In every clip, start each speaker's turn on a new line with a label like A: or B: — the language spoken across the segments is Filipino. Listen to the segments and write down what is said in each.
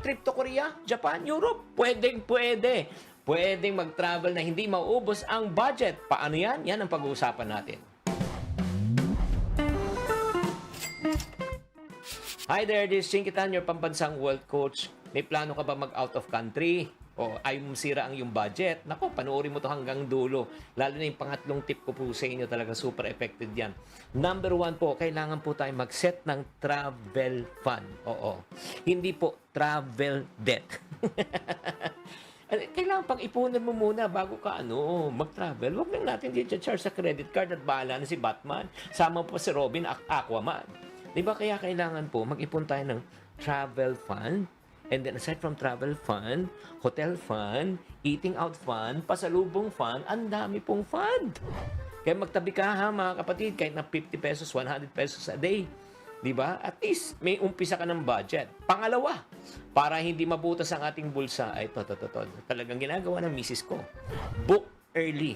A: trip to Korea, Japan, Europe. Pwedeng-pwede. Pwedeng mag-travel na hindi mauubos ang budget. Paano yan? Yan ang pag-uusapan natin. Hi there, this is Chinkitan, your pambansang world coach. May plano ka ba mag-out of country? O ayaw mong sira ang iyong budget? Nako, panoorin mo to hanggang dulo. Lalo na yung pangatlong tip ko po sa inyo, talaga super effective yan. Number 1 po, kailangan po tayo mag-set ng travel fund. Oo. Hindi po travel debt. Kailangan pag-ipunan mo muna bago ka mag-travel. Huwag lang natin i-charge sa credit card at bahala na si Batman. Sama po si Robin, Aquaman. Diba kaya kailangan po mag-ipon tayo ng travel fund? And then aside from travel fund, hotel fund, eating out fund, pasalubong fund, ang dami pong fund. Kaya magtabi ka ha mga kapatid, kahit na 50 pesos, 100 pesos a day. Diba? At least may umpisa ka ng budget. Pangalawa, para hindi mabutas ang ating bulsa, ay talagang ginagawa ng misis ko. Book early.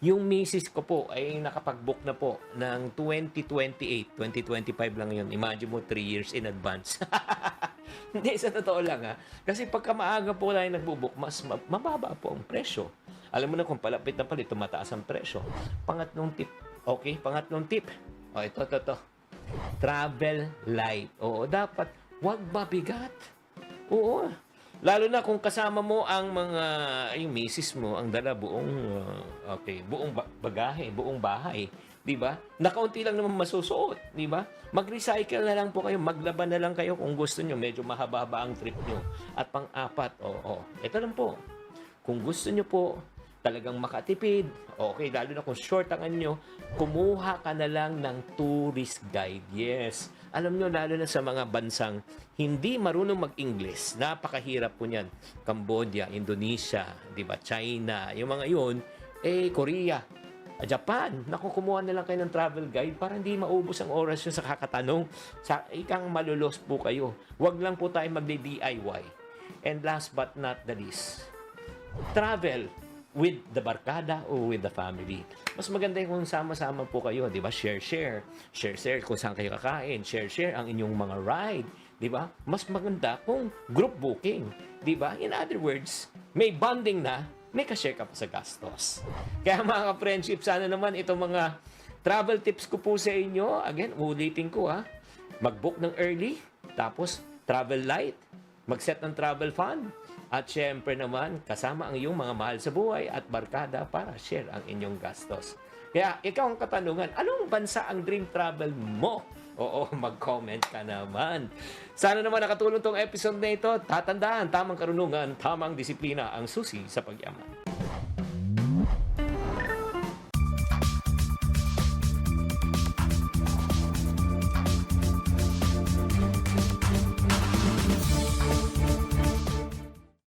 A: Yung misis ko po ay nakapag-book na po ng 2028. 2025 lang yun. Imagine mo, 3 years in advance. Hindi, sa totoo lang ha. Kasi pagka maaga po tayo nagbubook, mas mababa po ang presyo. Alam mo na kung palapit na palit, tumataas ang presyo. Pangatlong tip. Okay, pangatlong tip. O, ito. Travel light. Oo, dapat wag mabigat. Oo. Lalo na kung kasama mo ang yung misis mo, ang dala buong bagahe, buong bahay, 'di ba? Nakaunti lang naman masusuot, 'di ba? Mag-recycle na lang po kayo, maglaban na lang kayo kung gusto niyo, medyo mahaba-haba ang trip niyo. At pang-apat, ito lang po. Kung gusto niyo po talagang makatipid, okay, lalo na kung short ang anyo, kumuha ka na lang ng tourist guide. Yes. Alam nyo, lalo na sa mga bansang hindi marunong mag-English, napakahirap po niyan. Cambodia, Indonesia, di ba, China, yung mga yun, Korea, Japan. Naku, kumuha na lang kayo ng travel guide para hindi maubos ang oras yun sa kakatanong. Ikang malulos po kayo. Huwag lang po tayo magdi-DIY. And last but not the least, travel with the barkada or with the family. Mas maganda yung kung sama-sama po kayo, di ba? Share kung saan kayo kakain, share ang inyong mga ride, di ba? Mas maganda kung group booking, di ba? In other words, may bonding na, may ka-share ka pa sa gastos. Kaya mga ka-friendship, sana naman itong mga travel tips ko po sa inyo, again, ulitin ko mag-book ng early, tapos travel light, mag-set ng travel fund, at syempre naman, kasama ang iyong mga mahal sa buhay at barkada para share ang inyong gastos. Kaya ikaw ang katanungan, anong bansa ang dream travel mo? Oo, mag-comment ka naman. Sana naman nakatulong tong episode na ito. Tatandaan, tamang karunungan, tamang disiplina ang susi sa pagyaman.